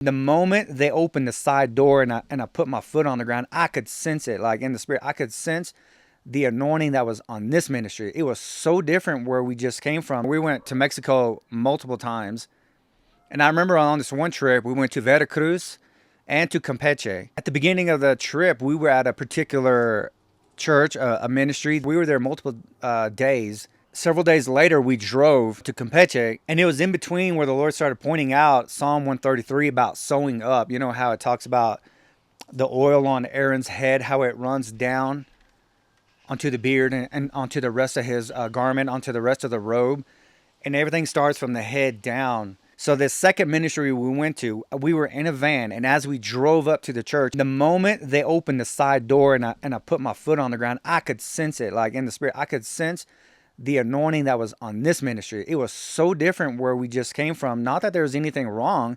The moment they opened the side door and I put my foot on the ground, I could sense it, like in the spirit. I could sense the anointing that was on this ministry. It was so different where we just came from. We went to Mexico multiple times. And I remember on this one trip, we went to Veracruz and to Campeche. At the beginning of the trip, we were at a particular church, a ministry. We were there multiple days. Several days later, we drove to Campeche, and it was in between where the Lord started pointing out Psalm 133 about sewing up. You know how it talks about the oil on Aaron's head, how it runs down onto the beard and onto the rest of his garment, onto the rest of the robe, and everything starts from the head down. So this second ministry we went to, we were in a van, and as we drove up to the church, the moment they opened the side door and I put my foot on the ground, I could sense it, like in the spirit. I could sense the anointing that was on this ministry. It was so different where we just came from. Not that there was anything wrong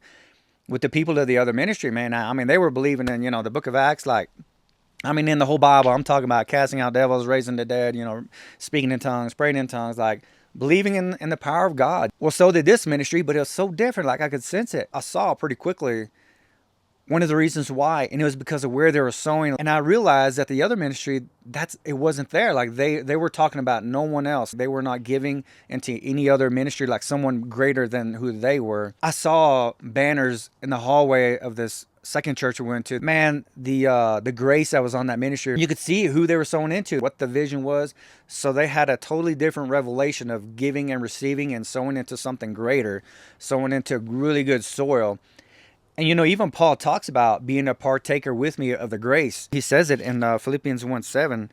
with the people of the other ministry, man. I mean, they were believing in, the book of Acts, like, I mean, in the whole Bible, I'm talking about casting out devils, raising the dead, speaking in tongues, praying in tongues, like believing in the power of God. Well, so did this ministry, but it was so different. Like I could sense it. I saw pretty quickly one of the reasons why, and it was because of where they were sowing. And I realized that the other ministry, it wasn't there. Like they were talking about no one else. They were not giving into any other ministry, like someone greater than who they were. I saw banners in the hallway of this second church we went to. Man, the grace that was on that ministry, you could see who they were sowing into, what the vision was. So they had a totally different revelation of giving and receiving and sowing into something greater, sowing into really good soil. And even Paul talks about being a partaker with me of the grace. He says it in Philippians 1:7.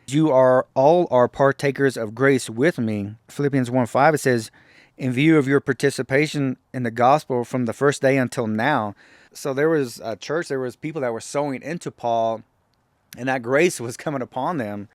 You are all are partakers of grace with me. Philippians 1:5, it says, in view of your participation in the gospel from the first day until now. So there was a church, there was people that were sowing into Paul, and that grace was coming upon them.